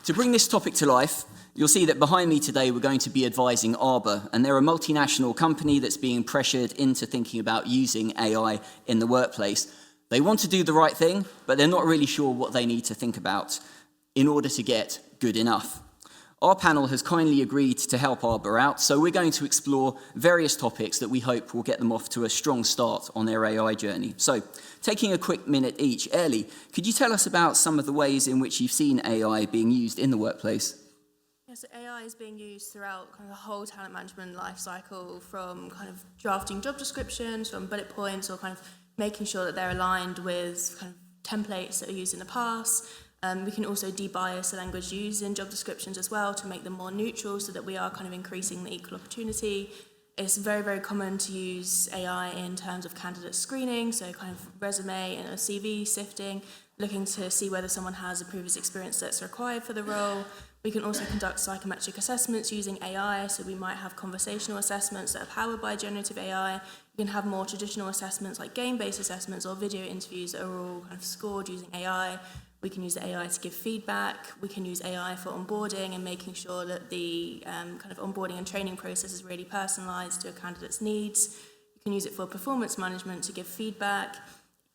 To bring this topic to life, you'll see that behind me today we're going to be advising Arbor, and they're a multinational company that's being pressured into thinking about using AI in the workplace. They want to do the right thing, but they're not really sure what they need to think about in order to get good enough. Our panel has kindly agreed to help Arbor out, so we're going to explore various topics that we hope will get them off to a strong start on their AI journey. So, taking a quick minute each, Airlie, could you tell us about some of the ways in which you've seen AI being used in the workplace? Yeah, so AI is being used throughout kind of the whole talent management life cycle, from kind of drafting job descriptions, from bullet points, or kind of making sure that they're aligned with kind of templates that are used in the past. We can also de-bias the language used in job descriptions as well to make them more neutral, so that we are kind of increasing the equal opportunity. It's very, very common to use AI in terms of candidate screening, so kind of resume and a CV sifting, looking to see whether someone has a previous experience that's required for the role. We can also conduct psychometric assessments using AI, so we might have conversational assessments that are powered by generative AI. We can have more traditional assessments like game-based assessments or video interviews that are all kind of scored using AI. We can use the AI to give feedback. We can use AI for onboarding and making sure that the kind of onboarding and training process is really personalised to a candidate's needs. You can use it for performance management to give feedback.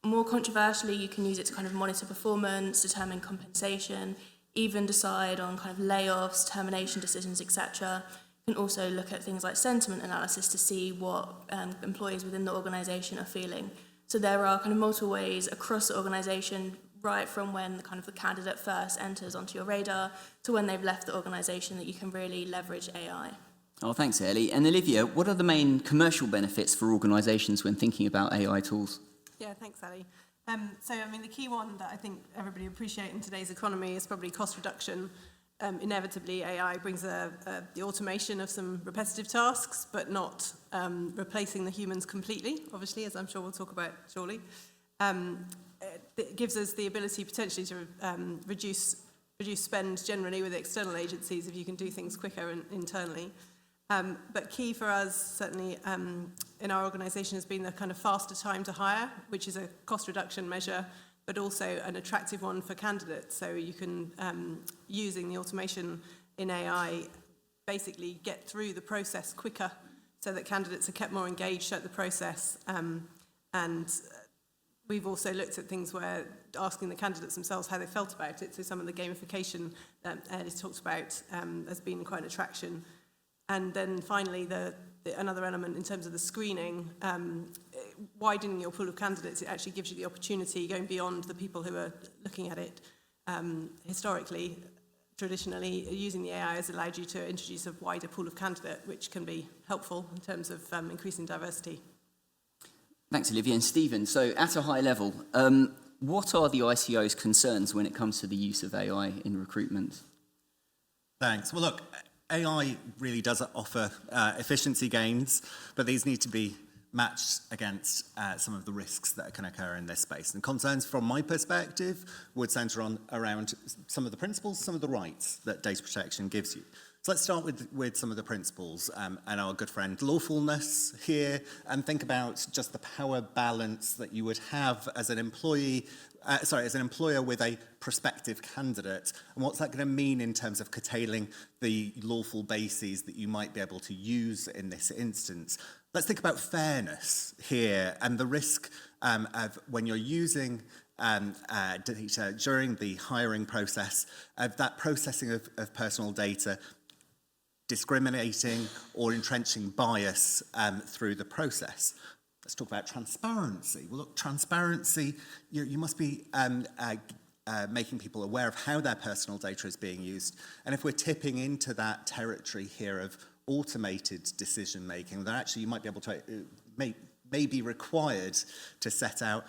More controversially, you can use it to kind of monitor performance, determine compensation, even decide on kind of layoffs, termination decisions, etc. You can also look at things like sentiment analysis to see what employees within the organisation are feeling. So there are kind of multiple ways across the organisation, right from when the candidate first enters onto your radar to when they've left the organisation, that you can really leverage AI. Oh, thanks, Airlie. And Olivia, what are the main commercial benefits for organisations when thinking about AI tools? Yeah, thanks, Ali. The key one that I think everybody appreciates in today's economy is probably cost reduction. Inevitably, AI brings the automation of some repetitive tasks, but not replacing the humans completely, obviously, as I'm sure we'll talk about shortly. It gives us the ability potentially to reduce spend generally with external agencies if you can do things quicker internally. But key for us, certainly in our organisation, has been the kind of faster time to hire, which is a cost reduction measure, but also an attractive one for candidates. So you can, using the automation in AI, basically get through the process quicker so that candidates are kept more engaged throughout the process. And we've also looked at things where asking the candidates themselves how they felt about it. So some of the gamification that Ed has talked about has been quite an attraction. And then finally, another element in terms of the screening, widening your pool of candidates, it actually gives you the opportunity, going beyond the people who are looking at it. Historically, traditionally, using the AI has allowed you to introduce a wider pool of candidate, which can be helpful in terms of increasing diversity. Thanks, Olivia. And Stephen, so at a high level, what are the ICO's concerns when it comes to the use of AI in recruitment? Thanks. Well, look, AI really does offer efficiency gains, but these need to be matched against some of the risks that can occur in this space. And concerns from my perspective would centre around some of the principles, some of the rights that data protection gives you. So let's start with some of the principles and our good friend lawfulness here, and think about just the power balance that you would have as an employee, as an employer with a prospective candidate, and what's that going to mean in terms of curtailing the lawful bases that you might be able to use in this instance. Let's think about fairness here and the risk of when you're using data during the hiring process, of that processing of personal data, discriminating or entrenching bias through the process. Let's talk about transparency. Well, look, transparency, you must be making people aware of how their personal data is being used. And if we're tipping into that territory here of automated decision making, then actually you might be able to, may be required to set out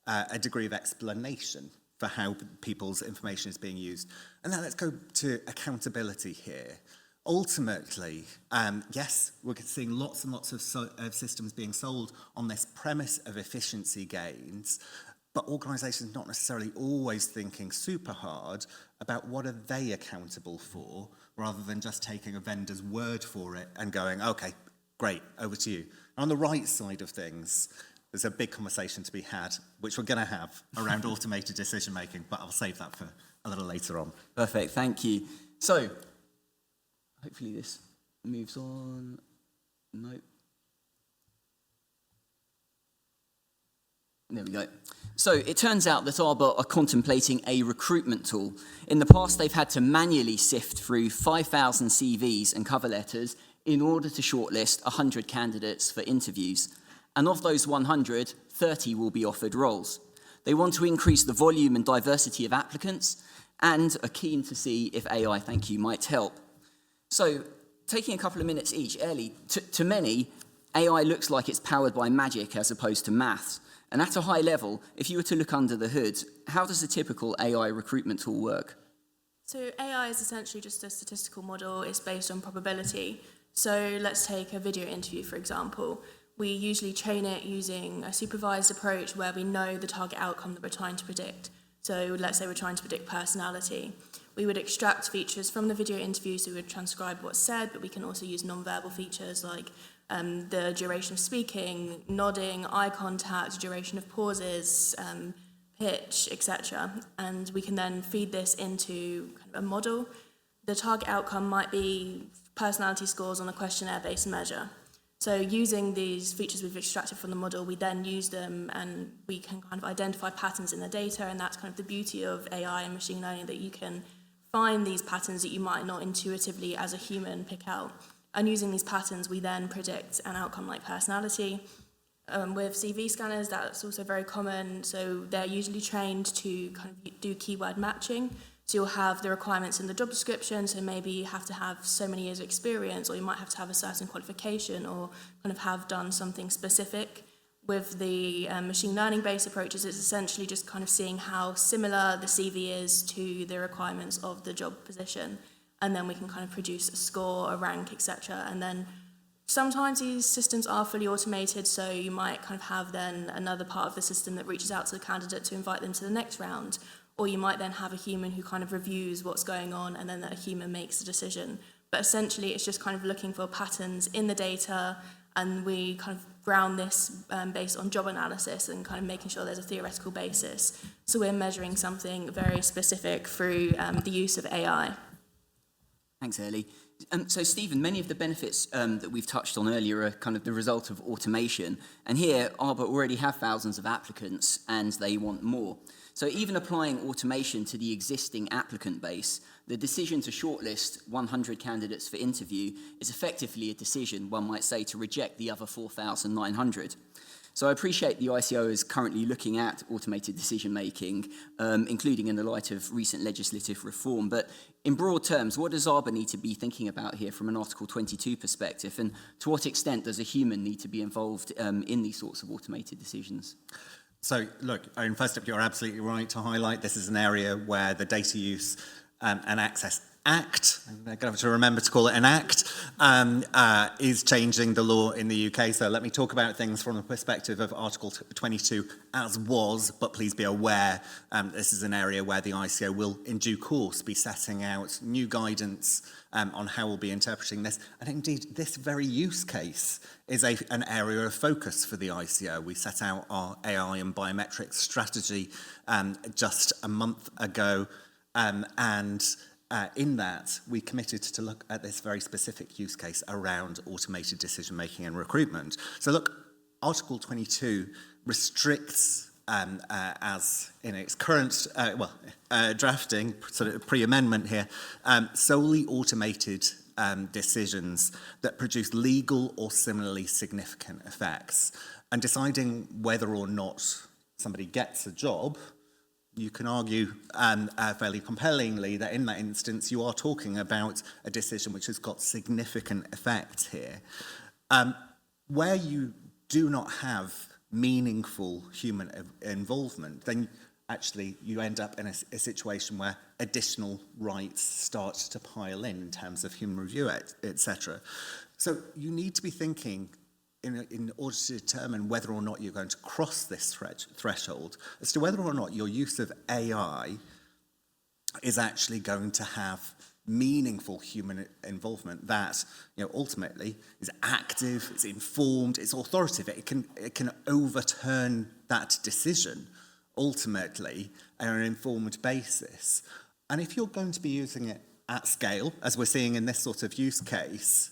a degree of explanation for how people's information is being used. And now let's go to accountability here. Ultimately, yes, we're seeing lots and lots of systems being sold on this premise of efficiency gains, but organisations not necessarily always thinking super hard about what are they accountable for, rather than just taking a vendor's word for it and going, okay, great, over to you. And on the right side of things, there's a big conversation to be had, which we're going to have around automated decision making, but I'll save that for a little later on. Perfect, thank you. So, hopefully this moves on. Nope. There we go. So it turns out that Arbor are contemplating a recruitment tool. In the past, they've had to manually sift through 5,000 CVs and cover letters in order to shortlist 100 candidates for interviews. And of those 100, 30 will be offered roles. They want to increase the volume and diversity of applicants and are keen to see if AI, thank you, might help. So, taking a couple of minutes each, Airlie, to many, AI looks like it's powered by magic as opposed to maths. And at a high level, if you were to look under the hood, how does a typical AI recruitment tool work? So AI is essentially just a statistical model. It's based on probability. So let's take a video interview, for example. We usually train it using a supervised approach where we know the target outcome that we're trying to predict. So let's say we're trying to predict personality. We would extract features from the video interview, so we would transcribe what's said, but we can also use non-verbal features like the duration of speaking, nodding, eye contact, duration of pauses, pitch, etc. And we can then feed this into kind of a model. The target outcome might be personality scores on a questionnaire-based measure. So using these features we've extracted from the model, we then use them and we can kind of identify patterns in the data, and that's kind of the beauty of AI and machine learning, that you can find these patterns that you might not intuitively as a human pick out. And using these patterns, we then predict an outcome like personality. With CV scanners, that's also very common. So they're usually trained to kind of do keyword matching. So you'll have the requirements in the job description. So maybe you have to have so many years of experience, or you might have to have a certain qualification, or kind of have done something specific. With the machine learning-based approaches, it's essentially just kind of seeing how similar the CV is to the requirements of the job position. And then we can kind of produce a score, a rank, etc. And then sometimes these systems are fully automated, so you might kind of have then another part of the system that reaches out to the candidate to invite them to the next round. Or you might then have a human who kind of reviews what's going on, and then a human makes the decision. But essentially, it's just kind of looking for patterns in the data, and we kind of ground this based on job analysis and kind of making sure there's a theoretical basis. So we're measuring something very specific through the use of AI. Thanks, Airlie. So, Stephen, many of the benefits that we've touched on earlier are kind of the result of automation. And here, Arbor already have thousands of applicants, and they want more. So even applying automation to the existing applicant base, the decision to shortlist 100 candidates for interview is effectively a decision, one might say, to reject the other 4,900. So I appreciate the ICO is currently looking at automated decision-making, including in the light of recent legislative reform. But in broad terms, what does Arbor need to be thinking about here from an Article 22 perspective? And to what extent does a human need to be involved in these sorts of automated decisions? So, look, first up, you're absolutely right to highlight this is an area where the Data Use and Access Act, I'm going to have to remember to call it an act, is changing the law in the UK. So let me talk about things from the perspective of Article 22 as was, but please be aware this is an area where the ICO will in due course be setting out new guidance on how we'll be interpreting this. And indeed, this very use case is an area of focus for the ICO. We set out our AI and biometrics strategy just a month ago, in that, we committed to look at this very specific use case around automated decision-making and recruitment. So look, Article 22 restricts, as in its current drafting, sort of pre-amendment here, solely automated decisions that produce legal or similarly significant effects. And deciding whether or not somebody gets a job, you can argue fairly compellingly that in that instance you are talking about a decision which has got significant effect here. Where you do not have meaningful human involvement, then actually you end up in a situation where additional rights start to pile in terms of human review, etc. So you need to be thinking in order to determine whether or not you're going to cross this threshold, as to whether or not your use of AI is actually going to have meaningful human involvement that, ultimately is active, it's informed, it's authoritative. It can overturn that decision ultimately on an informed basis, And if you're going to be using it at scale, as we're seeing in this sort of use case,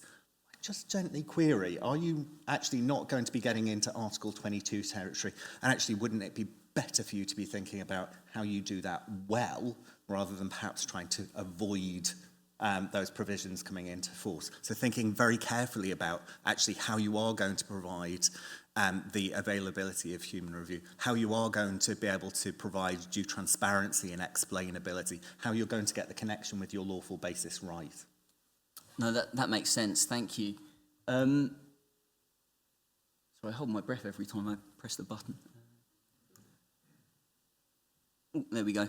just gently query, are you actually not going to be getting into Article 22 territory? And actually, wouldn't it be better for you to be thinking about how you do that well, rather than perhaps trying to avoid those provisions coming into force? So thinking very carefully about actually how you are going to provide the availability of human review, how you are going to be able to provide due transparency and explainability, how you're going to get the connection with your lawful basis right. No, that makes sense. Thank you. So I hold my breath every time I press the button. Oh, there we go.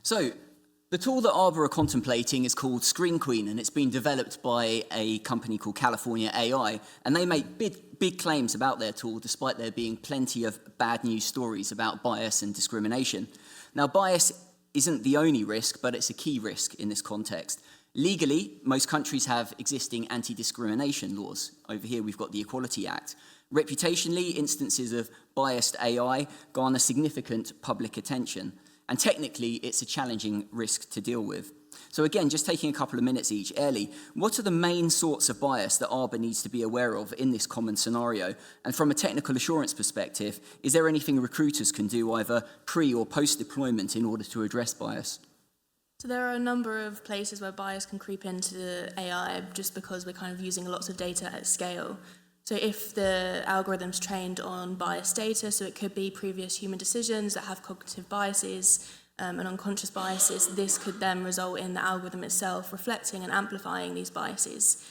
So the tool that Arbor are contemplating is called Screen Queen, and it's been developed by a company called California AI, and they make big claims about their tool, despite there being plenty of bad news stories about bias and discrimination. Now, bias isn't the only risk, but it's a key risk in this context. Legally, most countries have existing anti-discrimination laws. Over here, we've got the Equality Act. Reputationally, instances of biased AI garner significant public attention. And technically, it's a challenging risk to deal with. So again, just taking a couple of minutes each. Airlie, what are the main sorts of bias that Arbor needs to be aware of in this common scenario? And from a technical assurance perspective, is there anything recruiters can do either pre or post-deployment in order to address bias? So there are a number of places where bias can creep into the AI just because we're kind of using lots of data at scale. So if the algorithm's trained on biased data, so it could be previous human decisions that have cognitive biases and unconscious biases, this could then result in the algorithm itself reflecting and amplifying these biases.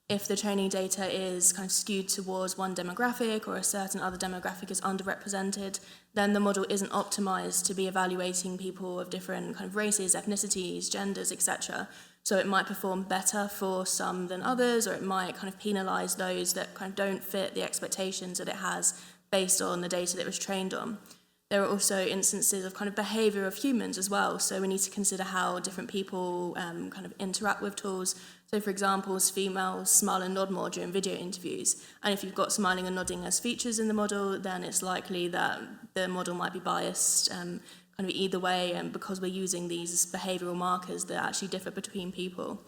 If the training data is kind of skewed towards one demographic or a certain other demographic is underrepresented, then the model isn't optimized to be evaluating people of different kind of races, ethnicities, genders, etc. So it might perform better for some than others, or it might kind of penalize those that kind of don't fit the expectations that it has based on the data that it was trained on. There are also instances of kind of behavior of humans as well. So we need to consider how different people kind of interact with tools. So for example, females smile and nod more during video interviews. And if you've got smiling and nodding as features in the model, then it's likely that the model might be biased kind of either way, and because we're using these behavioural markers that actually differ between people.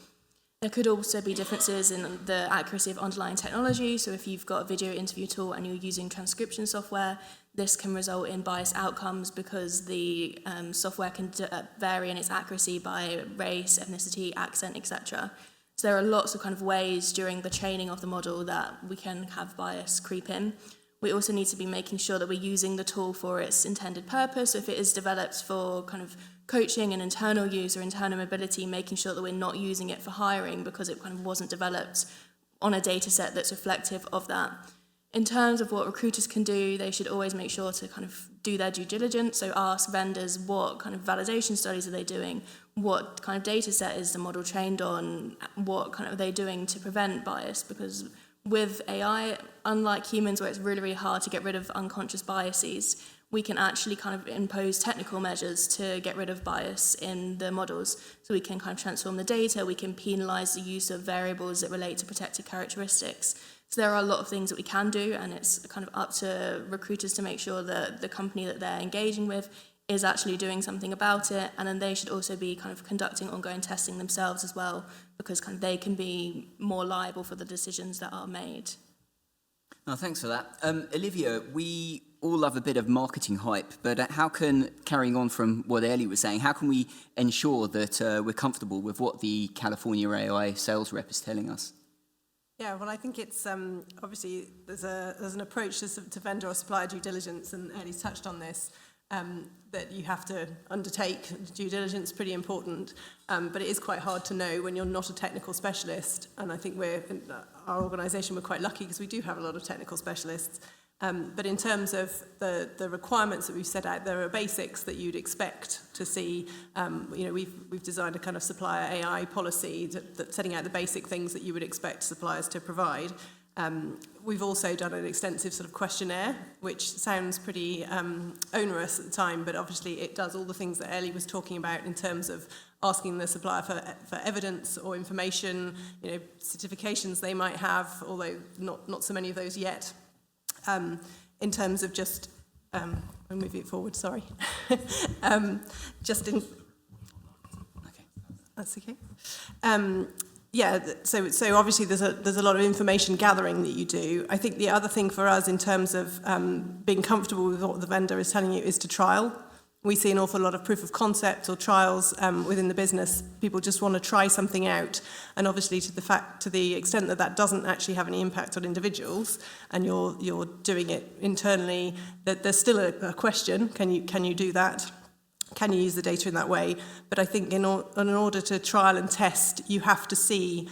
There could also be differences in the accuracy of underlying technology. So if you've got a video interview tool and you're using transcription software, this can result in biased outcomes because the software can vary in its accuracy by race, ethnicity, accent, etc. So there are lots of kind of ways during the training of the model that we can have bias creep in. We also need to be making sure that we're using the tool for its intended purpose. So if it is developed for kind of coaching and internal use or internal mobility, making sure that we're not using it for hiring because it kind of wasn't developed on a data set that's reflective of that. In terms of what recruiters can do, they should always make sure to kind of do their due diligence. So ask vendors what kind of validation studies are they doing, what kind of data set is the model trained on, what kind of are they doing to prevent bias, because with AI, unlike humans where it's really, really hard to get rid of unconscious biases, we can actually kind of impose technical measures to get rid of bias in the models. So we can kind of transform the data, we can penalise the use of variables that relate to protected characteristics. So there are a lot of things that we can do, and it's kind of up to recruiters to make sure that the company that they're engaging with is actually doing something about it, and then they should also be kind of conducting ongoing testing themselves as well, because kind of they can be more liable for the decisions that are made. No, thanks for that. Olivia, we all love a bit of marketing hype, but how can, carrying on from what Airlie was saying, how can we ensure that we're comfortable with what the California AI sales rep is telling us? Yeah, well, I think it's obviously there's an approach to vendor or supplier due diligence, and Airlie's touched on this, that you have to undertake. Due diligence is pretty important, but it is quite hard to know when you're not a technical specialist. And I think our organisation, we're quite lucky because we do have a lot of technical specialists. But in terms of the requirements that we've set out, there are basics that you'd expect to see. We've designed a kind of supplier AI policy that setting out the basic things that you would expect suppliers to provide. We've also done an extensive sort of questionnaire, which sounds pretty onerous at the time, but obviously it does all the things that Airlie was talking about in terms of asking the supplier for evidence or information, certifications they might have, although not so many of those yet. In terms of just, I'm moving it forward, sorry. That's okay. So obviously there's a lot of information gathering that you do. I think the other thing for us in terms of being comfortable with what the vendor is telling you is to trial. We see an awful lot of proof of concept or trials within the business. People just want to try something out, and obviously to the extent that that doesn't actually have any impact on individuals, and you're doing it internally, that there's still a question: can you do that? Can you use the data in that way? But I think in order to trial and test, you have to see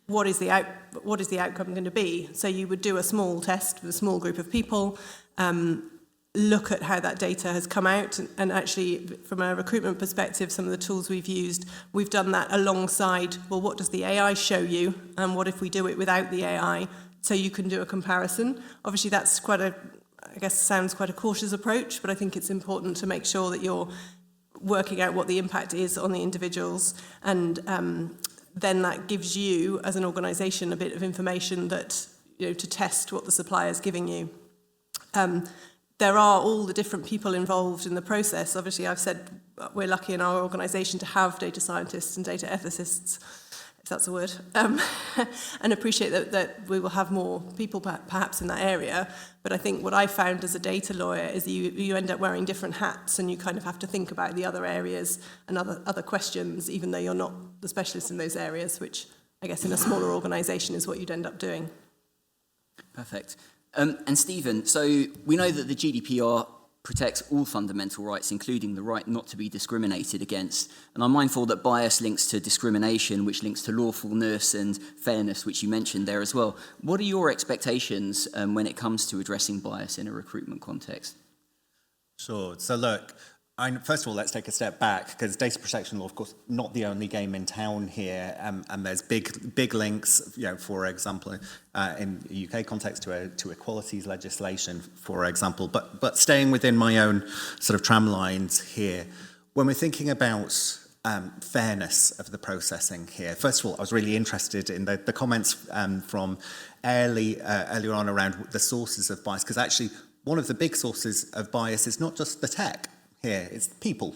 what is the outcome going to be. So you would do a small test with a small group of people. Look at how that data has come out, and actually from a recruitment perspective, some of the tools we've done that alongside, well, what does the AI show you, and what if we do it without the AI, so you can do a comparison. Obviously that's sounds quite a cautious approach, but I think it's important to make sure that you're working out what the impact is on the individuals, and then that gives you as an organisation a bit of information that, to test what the supplier is giving you. There are all the different people involved in the process. Obviously, I've said we're lucky in our organisation to have data scientists and data ethicists, if that's a word, and appreciate that we will have more people perhaps in that area. But I think what I found as a data lawyer is you end up wearing different hats, and you kind of have to think about the other areas and other questions, even though you're not the specialist in those areas, which I guess in a smaller organisation is what you'd end up doing. Perfect. And Stephen, so we know that the GDPR protects all fundamental rights, including the right not to be discriminated against. And I'm mindful that bias links to discrimination, which links to lawfulness and fairness, which you mentioned there as well. What are your expectations when it comes to addressing bias in a recruitment context? Sure. So look, first of all, let's take a step back, because data protection law, of course, not the only game in town here, and there's big links, for example, in the UK context to equalities legislation, for example. But staying within my own sort of tram lines here, when we're thinking about fairness of the processing here, first of all, I was really interested in the comments from Airlie earlier on around the sources of bias, because actually one of the big sources of bias is not just the tech. Here, it's people.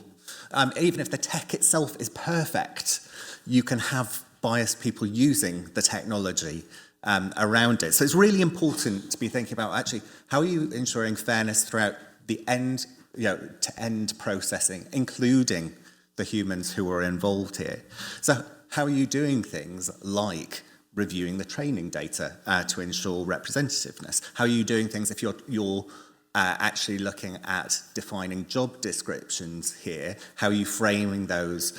Even if the tech itself is perfect, you can have biased people using the technology around it. So it's really important to be thinking about actually how are you ensuring fairness throughout the end-to-end processing, including the humans who are involved here. So how are you doing things like reviewing the training data to ensure representativeness? How are you doing things if you're actually looking at defining job descriptions here? How are you framing those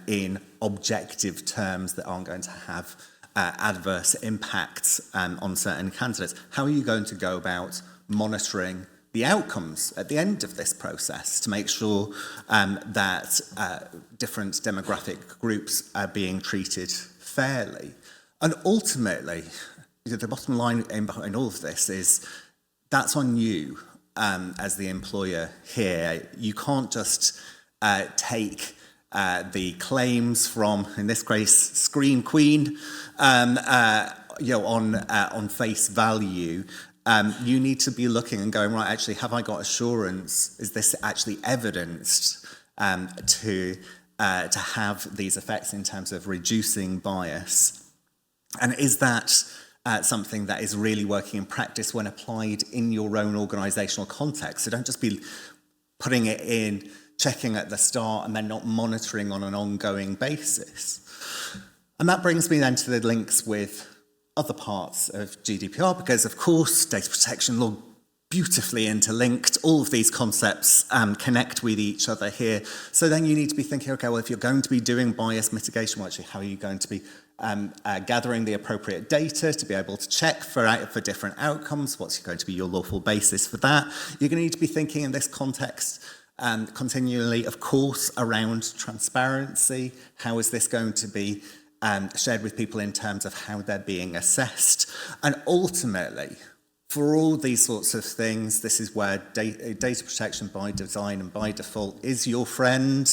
in objective terms that aren't going to have adverse impacts on certain candidates? How are you going to go about monitoring the outcomes at the end of this process to make sure that different demographic groups are being treated fairly? And ultimately, the bottom line behind all of this is that's on you as the employer here. You can't just take the claims from, in this case, Screen Queen, on face value. You need to be looking and going, right, actually, have I got assurance? Is this actually evidenced to have these effects in terms of reducing bias? And is that something that is really working in practice when applied in your own organisational context? So don't just be putting it in, checking at the start, and then not monitoring on an ongoing basis. And that brings me then to the links with other parts of GDPR, because of course data protection law beautifully interlinked. All of these concepts connect with each other here. So then you need to be thinking, okay, well, if you're going to be doing bias mitigation, well, actually, how are you going to be gathering the appropriate data to be able to check for different outcomes? What's going to be your lawful basis for that? You're going to need to be thinking in this context continually, of course, around transparency. How is this going to be shared with people in terms of how they're being assessed? And ultimately, for all these sorts of things, this is where data protection by design and by default is your friend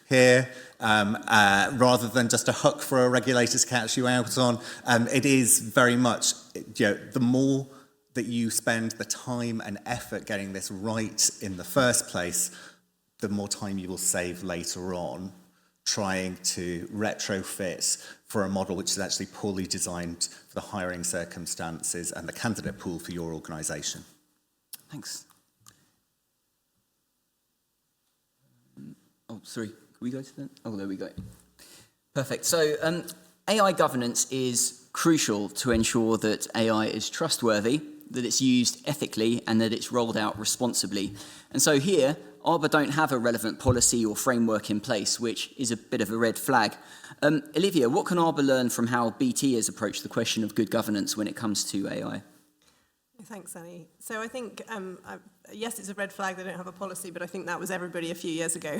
here, rather than just a hook for a regulator to catch you out on. It is very much, the more that you spend the time and effort getting this right in the first place, the more time you will save later on trying to retrofit for a model which is actually poorly designed for the hiring circumstances and the candidate pool for your organisation. Thanks. Oh, sorry. Can we go to that? Oh, there we go. Perfect. So AI governance is crucial to ensure that AI is trustworthy, that it's used ethically, and that it's rolled out responsibly. And so here, Arbor don't have a relevant policy or framework in place, which is a bit of a red flag. Olivia, what can Arbor learn from how BT has approached the question of good governance when it comes to AI? Thanks, Annie. So I think, yes, it's a red flag they don't have a policy, but I think that was everybody a few years ago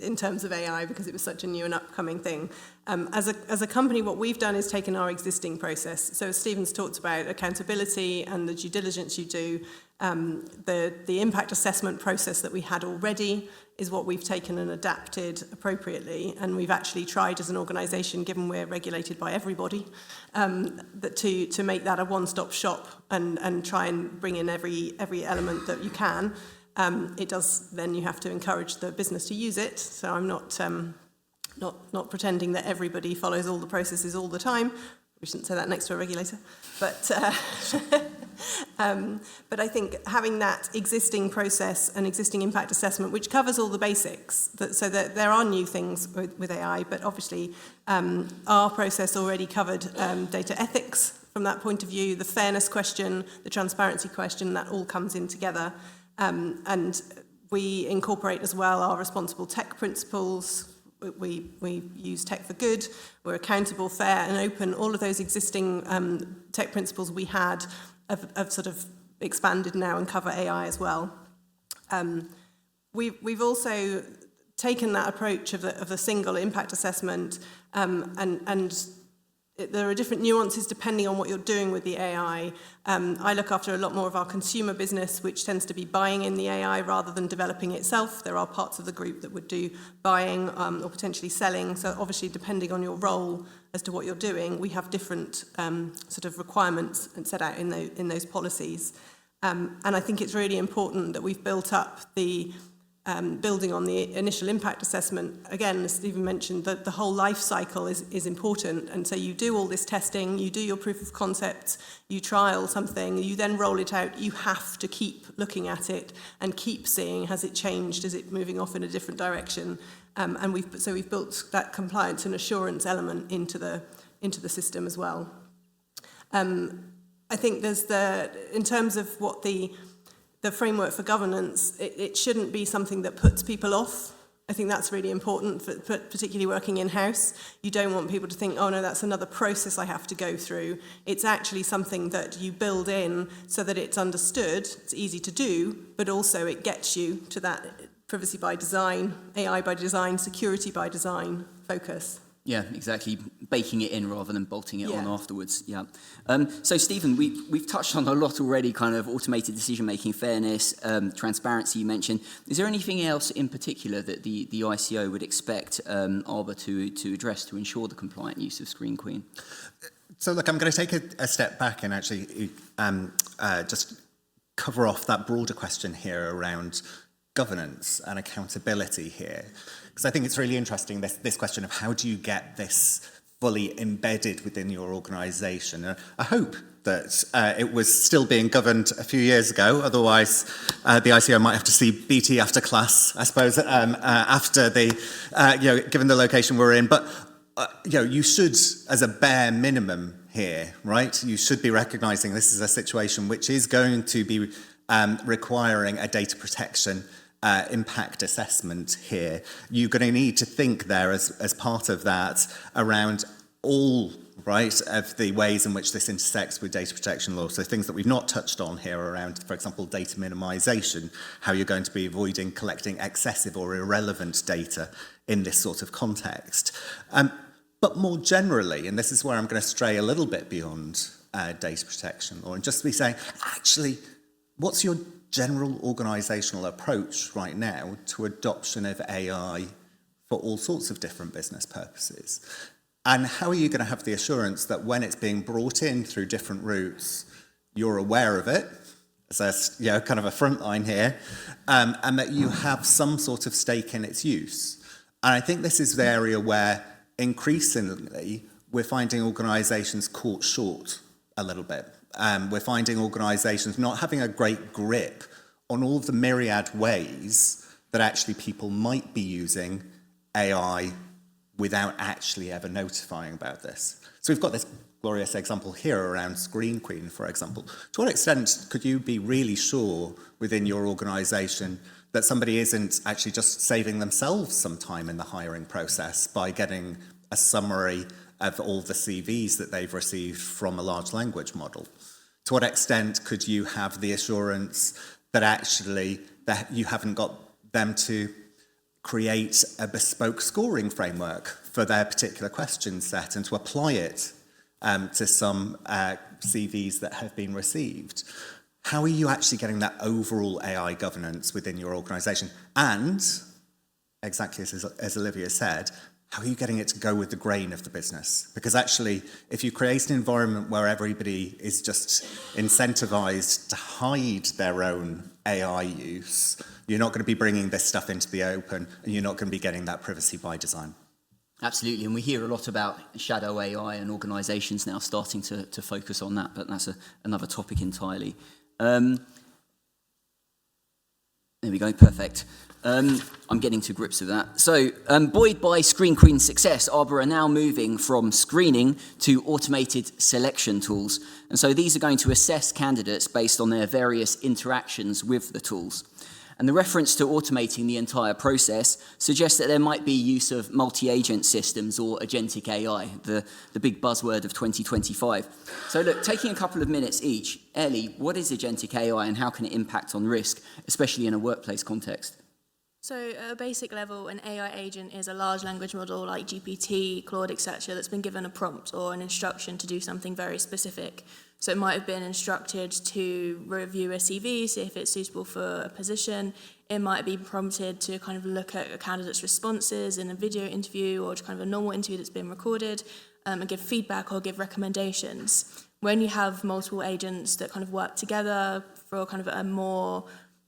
in terms of AI, because it was such a new and upcoming thing. As a company, what we've done is taken our existing process. So as Stephen's talked about accountability and the due diligence you do, the impact assessment process that we had already is what we've taken and adapted appropriately, and we've actually tried as an organisation, given we're regulated by everybody, that to make that a one-stop shop and try and bring in every element that you can. It does, then you have to encourage the business to use it. So I'm not pretending that everybody follows all the processes all the time. We shouldn't say that next to a regulator, but I think having that existing process and existing impact assessment, which covers all the basics, so that there are new things with AI, but obviously our process already covered data ethics from that point of view, the fairness question, the transparency question, that all comes in together. And we incorporate as well our responsible tech principles. We use tech for good, we're accountable, fair and open. All of those existing tech principles we had have sort of expanded now and cover AI as well. We've also taken that approach of the single impact assessment and there are different nuances depending on what you're doing with the AI. I look after a lot more of our consumer business, which tends to be buying in the AI rather than developing itself. There are parts of the group that would do buying or potentially selling. So obviously, depending on your role as to what you're doing, we have different sort of requirements and set out in those policies. And I think it's really important that we've built up the building on the initial impact assessment. Again, as Stephen mentioned, that the whole life cycle is important. And so you do all this testing, you do your proof of concept, you trial something, you then roll it out. You have to keep looking at it and keep seeing, has it changed? Is it moving off in a different direction? And we've built that compliance and assurance element into the system as well. I think there's in terms of what the framework for governance, it shouldn't be something that puts people off. I think that's really important, particularly working in-house. You don't want people to think, oh no, that's another process I have to go through. It's actually something that you build in so that it's understood, it's easy to do, but also it gets you to that privacy by design, AI by design, security by design focus. Yeah, exactly. Baking it in rather than bolting it on afterwards. Yeah. So, Stephen, we've touched on a lot already, kind of automated decision-making, fairness, transparency you mentioned. Is there anything else in particular that the ICO would expect Arbor to address to ensure the compliant use of Screen Queen? So, look, I'm going to take a step back and actually just cover off that broader question here around governance and accountability here. Because I think it's really interesting, this question of how do you get this fully embedded within your organisation. I hope that it was still being governed a few years ago. Otherwise, the ICO might have to see BT after class, I suppose, after given the location we're in. But you should, as a bare minimum here, right? You should be recognising this is a situation which is going to be requiring a data protection impact assessment here. You're going to need to think there as part of that around all, right, of the ways in which this intersects with data protection law. So things that we've not touched on here around, for example, data minimization, how you're going to be avoiding collecting excessive or irrelevant data in this sort of context. But more generally, and this is where I'm going to stray a little bit beyond data protection law and just be saying, actually, what's your general organisational approach right now to adoption of AI for all sorts of different business purposes? And how are you going to have the assurance that when it's being brought in through different routes, you're aware of it, as a, kind of a front line here, and that you have some sort of stake in its use? And I think this is the area where increasingly we're finding organisations caught short a little bit. We're finding organisations not having a great grip on all the myriad ways that actually people might be using AI without actually ever notifying about this. So we've got this glorious example here around Screen Queen, for example. To what extent could you be really sure within your organisation that somebody isn't actually just saving themselves some time in the hiring process by getting a summary of all the CVs that they've received from a large language model? To what extent could you have the assurance that actually that you haven't got them to create a bespoke scoring framework for their particular question set and to apply it to some CVs that have been received? How are you actually getting that overall AI governance within your organisation? And, exactly as Olivia said, how are you getting it to go with the grain of the business? Because actually, if you create an environment where everybody is just incentivised to hide their own AI use, you're not going to be bringing this stuff into the open, and you're not going to be getting that privacy by design. Absolutely, and we hear a lot about shadow AI and organisations now starting to focus on that, but that's another topic entirely. There we go, perfect. I'm getting to grips with that. So, buoyed by Screen Queen's success, Arbor are now moving from screening to automated selection tools. And so these are going to assess candidates based on their various interactions with the tools. And the reference to automating the entire process suggests that there might be use of multi-agent systems or agentic AI, the big buzzword of 2025. So look, taking a couple of minutes each, Airlie, what is agentic AI and how can it impact on risk, especially in a workplace context? So at a basic level, an AI agent is a large language model like GPT, Claude, etc., that's been given a prompt or an instruction to do something very specific. So it might have been instructed to review a CV, see if it's suitable for a position. It might be prompted to kind of look at a candidate's responses in a video interview or kind of a normal interview that's been recorded and give feedback or give recommendations. When you have multiple agents that kind of work together for kind of a more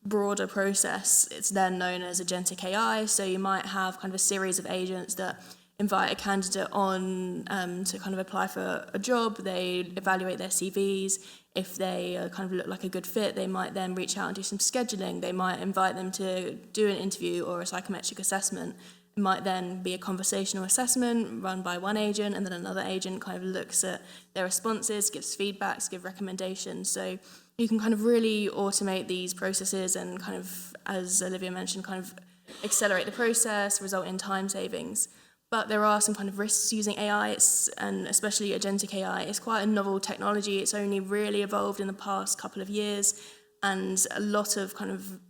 broader process, it's then known as agentic AI. So you might have kind of a series of agents that invite a candidate on to kind of apply for a job. They evaluate their CVs. If they kind of look like a good fit, they might then reach out and do some scheduling. They might invite them to do an interview or a psychometric assessment. It might then be a conversational assessment run by one agent, and then another agent kind of looks at their responses, gives feedbacks, gives recommendations. So you can kind of really automate these processes and kind of, as Olivia mentioned, kind of accelerate the process, result in time savings. But there are some kind of risks using AI, and especially agentic AI. It's quite a novel technology. It's only really evolved in the past couple of years, and a lot of kind of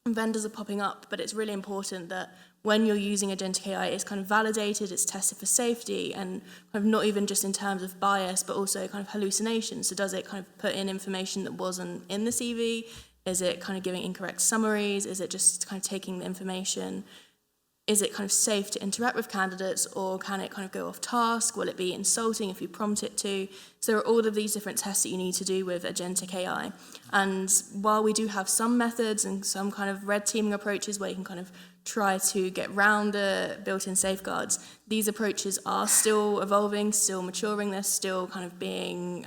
vendors are popping up. But it's really important that when you're using agentic AI, it's kind of validated, it's tested for safety, and kind of not even just in terms of bias, but also kind of hallucinations. So does it kind of put in information that wasn't in the CV? Is it kind of giving incorrect summaries? Is it just kind of taking the information? Is it kind of safe to interact with candidates, or can it kind of go off task? Will it be insulting if you prompt it to? So there are all of these different tests that you need to do with agentic AI. And while we do have some methods and some kind of red teaming approaches where you can kind of try to get around the built-in safeguards, these approaches are still evolving, still maturing. They're still kind of being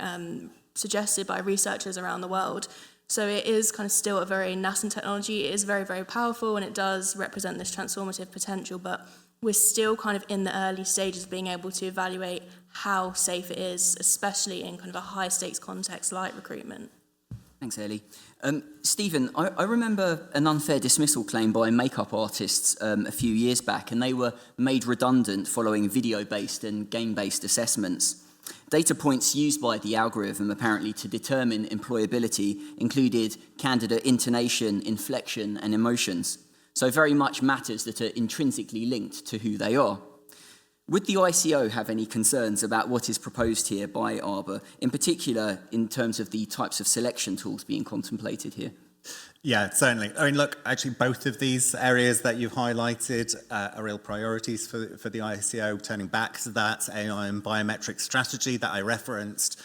suggested by researchers around the world. So it is kind of still a very nascent technology. It is very, very powerful, and it does represent this transformative potential, but we're still kind of in the early stages of being able to evaluate how safe it is, especially in kind of a high-stakes context like recruitment. Thanks, Airlie. Stephen, I remember an unfair dismissal claim by makeup artists a few years back, and they were made redundant following video-based and game-based assessments. Data points used by the algorithm apparently to determine employability included candidate intonation, inflection, and emotions. So very much matters that are intrinsically linked to who they are. Would the ICO have any concerns about what is proposed here by Arbor, in particular in terms of the types of selection tools being contemplated here? Yeah, certainly. I mean, look, actually, both of these areas that you've highlighted are real priorities for the ICO. Turning back to that AI and biometric strategy that I referenced,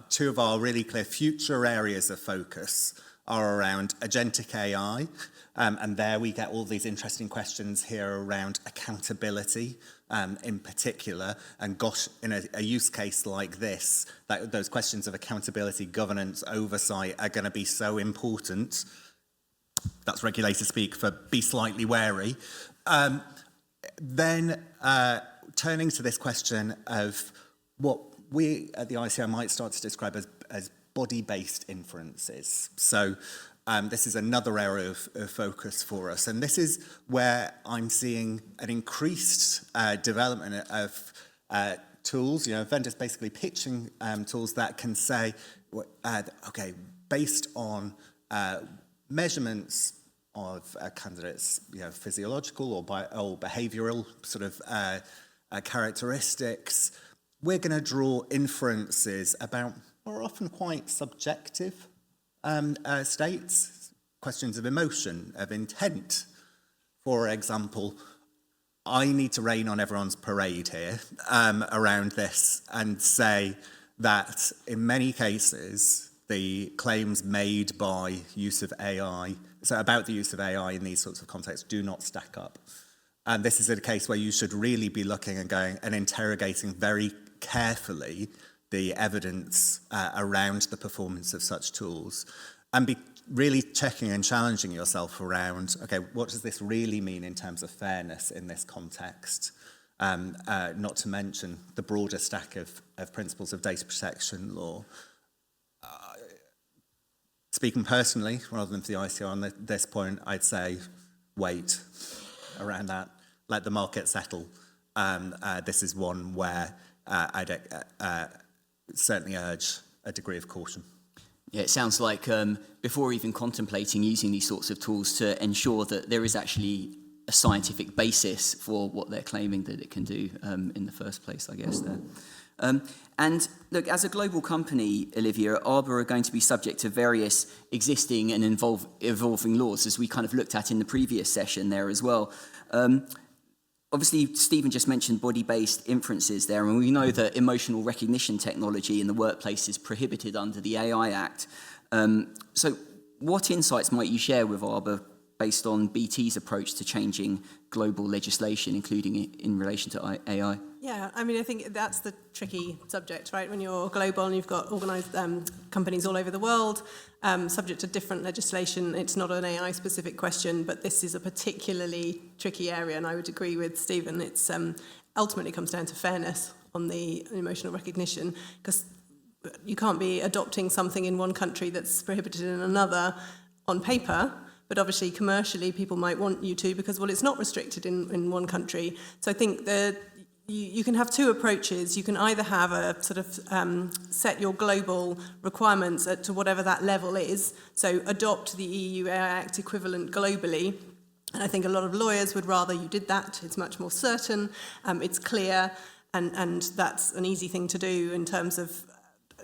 two of our really clear future areas of focus are around agentic AI. And there we get all these interesting questions here around accountability in particular. And gosh, in a use case like this, those questions of accountability, governance, oversight are going to be so important. That's regulator speak for be slightly wary. Then turning to this question of what we at the ICO might start to describe as body-based inferences. So this is another area of focus for us. And this is where I'm seeing an increased development of tools, vendors basically pitching tools that can say, okay, based on measurements of candidates, physiological or behavioral sort of characteristics, we're going to draw inferences about more often quite subjective states, questions of emotion, of intent. For example, I need to rain on everyone's parade here around this and say that in many cases, the claims made by use of AI, so about the use of AI in these sorts of contexts, do not stack up. And this is a case where you should really be looking and going and interrogating very carefully the evidence around the performance of such tools, and be really checking and challenging yourself around, okay, what does this really mean in terms of fairness in this context? Not to mention the broader stack of principles of data protection law. Speaking personally, rather than for the ICO on this point, I'd say wait around that, let the market settle. This is one where I'd certainly urge a degree of caution. Yeah, it sounds like before even contemplating using these sorts of tools to ensure that there is actually a scientific basis for what they're claiming that it can do in the first place, I guess, there. And look, as a global company, Olivia, Arbor are going to be subject to various existing and evolving laws, as we kind of looked at in the previous session there as well. Obviously, Stephen just mentioned body-based inferences there, and we know that emotional recognition technology in the workplace is prohibited under the AI Act. So what insights might you share with Arbor based on BT's approach to changing global legislation, including in relation to AI? Yeah, I mean, I think that's the tricky subject, right? When you're global and you've got organised companies all over the world, subject to different legislation, it's not an AI-specific question, but this is a particularly tricky area, and I would agree with Stephen. It's ultimately comes down to fairness on the emotional recognition, because you can't be adopting something in one country that's prohibited in another on paper, but obviously commercially people might want you to because, well, it's not restricted in one country. So I think you can have two approaches. You can either have a sort of set your global requirements to whatever that level is, so adopt the EU AI Act equivalent globally. And I think a lot of lawyers would rather you did that. It's much more certain, it's clear, and that's an easy thing to do in terms of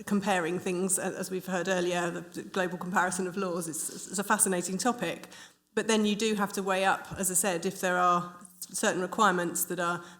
comparing things. As we've heard earlier, the global comparison of laws is a fascinating topic. But then you do have to weigh up, as I said, if there are certain requirements that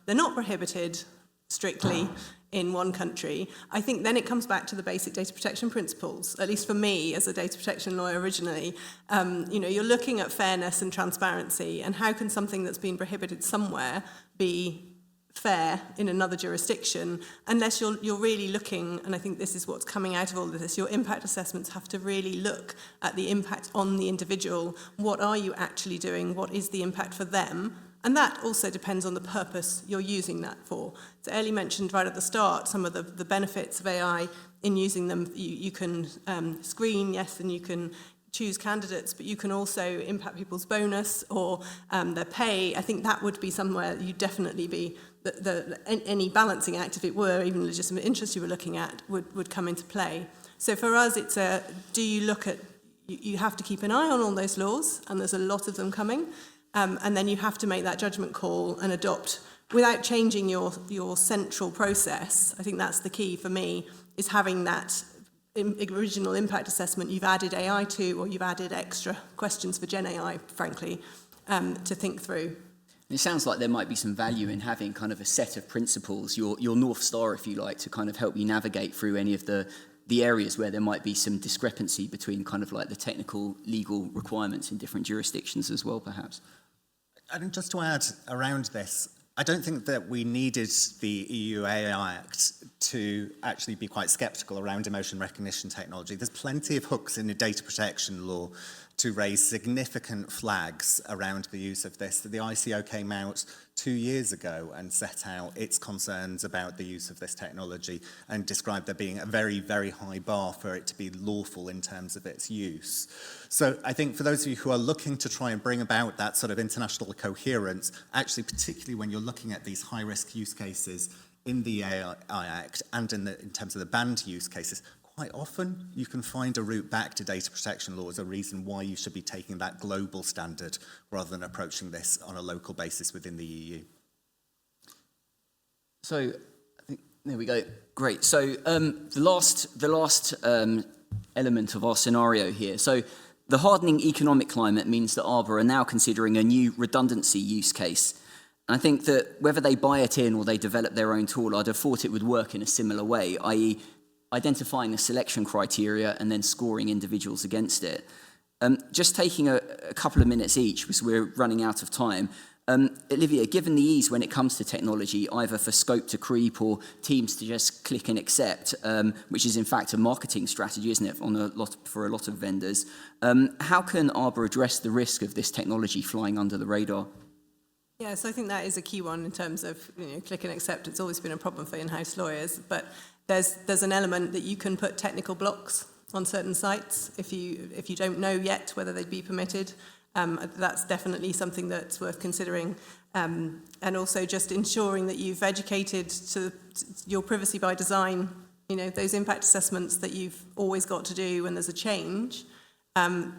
they're not prohibited strictly in one country. I think then it comes back to the basic data protection principles, at least for me as a data protection lawyer originally. You're looking at fairness and transparency, and how can something that's been prohibited somewhere be fair in another jurisdiction, unless you're really looking, and I think this is what's coming out of all of this, your impact assessments have to really look at the impact on the individual. What are you actually doing? What is the impact for them? And that also depends on the purpose you're using that for. So Airlie mentioned right at the start some of the benefits of AI in using them. You can screen, yes, and you can choose candidates, but you can also impact people's bonus or their pay. I think that would be somewhere you'd definitely be, any balancing act, if it were even legitimate interest you were looking at, would come into play. So for us, it's do you look at, you have to keep an eye on all those laws, and there's a lot of them coming, and then you have to make that judgment call and adopt without changing your central process. I think that's the key for me, is having that original impact assessment you've added AI to, or you've added extra questions for Gen AI, frankly, to think through. It sounds like there might be some value in having kind of a set of principles, your North Star, if you like, to kind of help you navigate through any of the the areas where there might be some discrepancy between kind of like the technical legal requirements in different jurisdictions as well, perhaps. And just to add around this, I don't think that we needed the EU AI Act to actually be quite sceptical around emotion recognition technology. There's plenty of hooks in the data protection law to raise significant flags around the use of this. The ICO came out 2 years ago and set out its concerns about the use of this technology and described there being a very, very high bar for it to be lawful in terms of its use. So I think for those of you who are looking to try and bring about that sort of international coherence, actually particularly when you're looking at these high-risk use cases in the AI Act and in terms of the banned use cases, quite often you can find a route back to data protection law as a reason why you should be taking that global standard rather than approaching this on a local basis within the EU. So, I think, there we go. Great. So, the last element of our scenario here. So, the hardening economic climate means that Arbor are now considering a new redundancy use case. And I think that whether they buy it in or they develop their own tool, I'd have thought it would work in a similar way, i.e., identifying the selection criteria and then scoring individuals against it. Just taking a couple of minutes each, because we're running out of time. Olivia, given the ease when it comes to technology, either for scope to creep or teams to just click and accept, which is in fact a marketing strategy, isn't it, for a lot of vendors, how can Arbor address the risk of this technology flying under the radar? Yeah, so I think that is a key one in terms of click and accept. It's always been a problem for in-house lawyers, but there's an element that you can put technical blocks on certain sites if you don't know yet whether they'd be permitted. That's definitely something that's worth considering, and also just ensuring that you've educated to your privacy by design. Those impact assessments that you've always got to do when there's a change.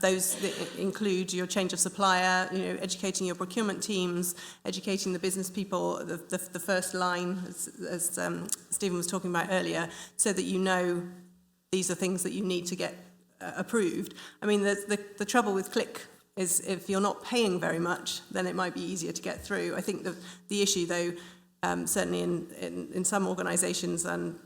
Those that include your change of supplier, educating your procurement teams, educating the business people, the first line, as Stephen was talking about earlier, so that these are things that you need to get approved. I mean, the trouble with click is if you're not paying very much, then it might be easier to get through. I think the issue, though, certainly in some organisations, and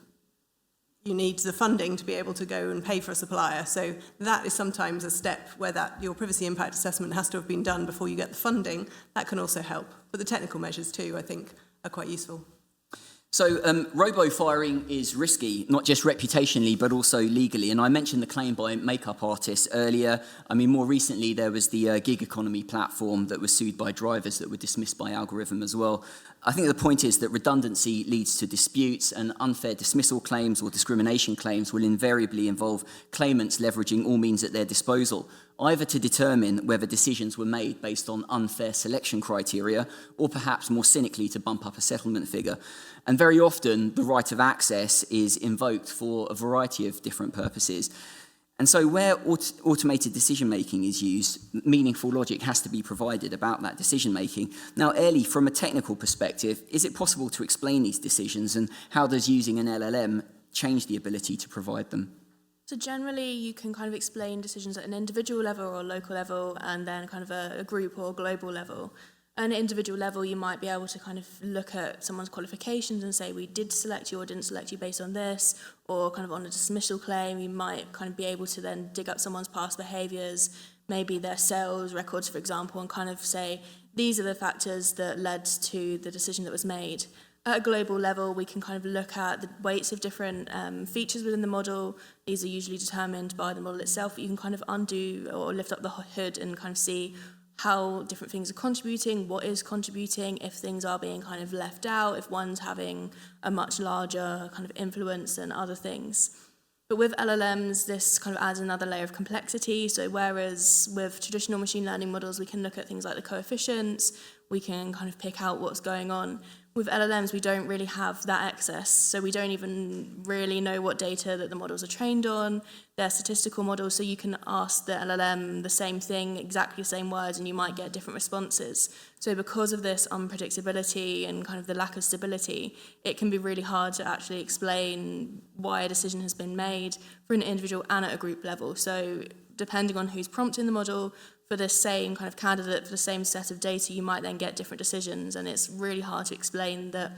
you need the funding to be able to go and pay for a supplier. So that is sometimes a step where your privacy impact assessment has to have been done before you get the funding. That can also help. But the technical measures too, I think, are quite useful. So robo-firing is risky, not just reputationally, but also legally. And I mentioned the claim by makeup artists earlier. I mean, more recently, there was the gig economy platform that was sued by drivers that were dismissed by algorithm as well. I think the point is that redundancy leads to disputes, and unfair dismissal claims or discrimination claims will invariably involve claimants leveraging all means at their disposal, either to determine whether decisions were made based on unfair selection criteria, or perhaps more cynically to bump up a settlement figure. And very often, the right of access is invoked for a variety of different purposes. And so where automated decision-making is used, meaningful logic has to be provided about that decision-making. Now, Airlie, from a technical perspective, is it possible to explain these decisions, and how does using an LLM change the ability to provide them? So generally, you can kind of explain decisions at an individual level or local level, and then kind of a group or global level. At an individual level, you might be able to kind of look at someone's qualifications and say, we did select you or didn't select you based on this, or kind of on a dismissal claim, you might kind of be able to then dig up someone's past behaviours, maybe their sales records, for example, and kind of say, these are the factors that led to the decision that was made. At a global level, we can kind of look at the weights of different features within the model. These are usually determined by the model itself, but you can kind of undo or lift up the hood and kind of see how different things are contributing, what is contributing, if things are being kind of left out, if one's having a much larger kind of influence than other things. But with LLMs, this kind of adds another layer of complexity. So whereas with traditional machine learning models, we can look at things like the coefficients, we can kind of pick out what's going on. With LLMs, we don't really have that access, so we don't even really know what data that the models are trained on. They're statistical models, so you can ask the LLM the same thing, exactly the same words, and you might get different responses. So because of this unpredictability and kind of the lack of stability, it can be really hard to actually explain why a decision has been made for an individual and at a group level. So depending on who's prompting the model, for the same kind of candidate, for the same set of data, you might then get different decisions, and it's really hard to explain that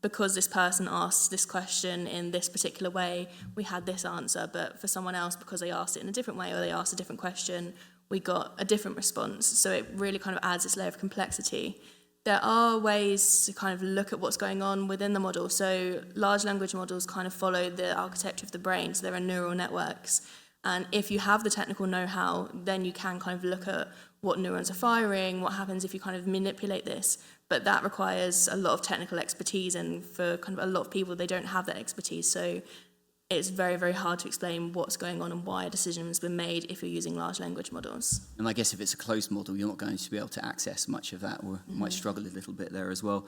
because this person asked this question in this particular way, we had this answer, but for someone else, because they asked it in a different way or they asked a different question, we got a different response. So it really kind of adds this layer of complexity. There are ways to kind of look at what's going on within the model. So large language models kind of follow the architecture of the brain, so there are neural networks. And if you have the technical know-how, then you can kind of look at what neurons are firing, what happens if you kind of manipulate this. But that requires a lot of technical expertise, and for kind of a lot of people, they don't have that expertise. So it's very, very hard to explain what's going on and why a decision has been made if you're using large language models. And I guess if it's a closed model, you're not going to be able to access much of that, or might struggle a little bit there as well.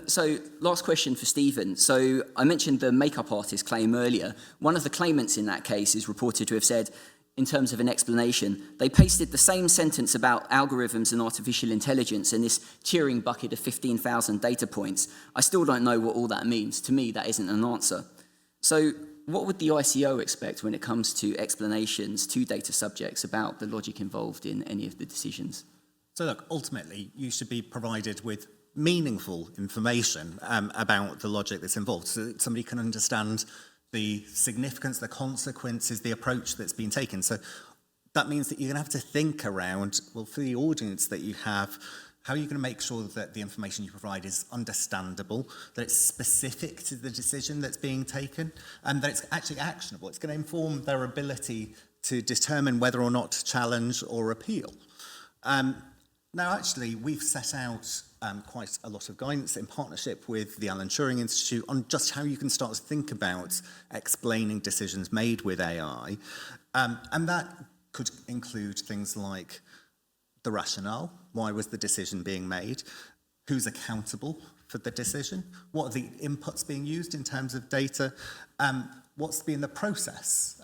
So last question for Stephen. So I mentioned the makeup artist claim earlier. One of the claimants in that case is reported to have said, in terms of an explanation, they pasted the same sentence about algorithms and artificial intelligence in this Turing bucket of 15,000 data points. I still don't know what all that means. To me, that isn't an answer. So what would the ICO expect when it comes to explanations to data subjects about the logic involved in any of the decisions? So look, ultimately, you should be provided with meaningful information about the logic that's involved, so that somebody can understand the significance, the consequences, the approach that's been taken. So that means that you're going to have to think around, well, for the audience that you have, how are you going to make sure that the information you provide is understandable, that it's specific to the decision that's being taken, and that it's actually actionable. It's going to inform their ability to determine whether or not to challenge or appeal. Now, actually, we've set out quite a lot of guidance in partnership with the Alan Turing Institute on just how you can start to think about explaining decisions made with AI. And that could include things like the rationale. Why was the decision being made? Who's accountable for the decision? What are the inputs being used in terms of data? What's been the process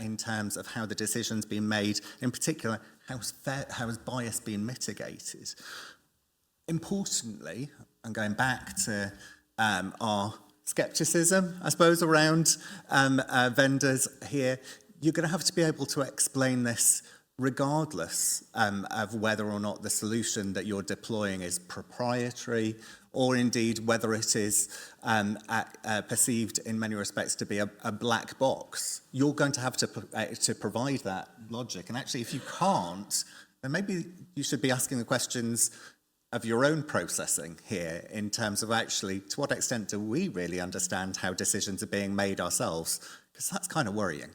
in terms of how the decision's been made? In particular, how has bias been mitigated? Importantly, and going back to our scepticism, I suppose, around vendors here, you're going to have to be able to explain this regardless of whether or not the solution that you're deploying is proprietary, or indeed whether it is perceived in many respects to be a black box. You're going to have to provide that logic. And actually, if you can't, then maybe you should be asking the questions of your own processing here, in terms of actually, to what extent do we really understand how decisions are being made ourselves? Because that's kind of worrying.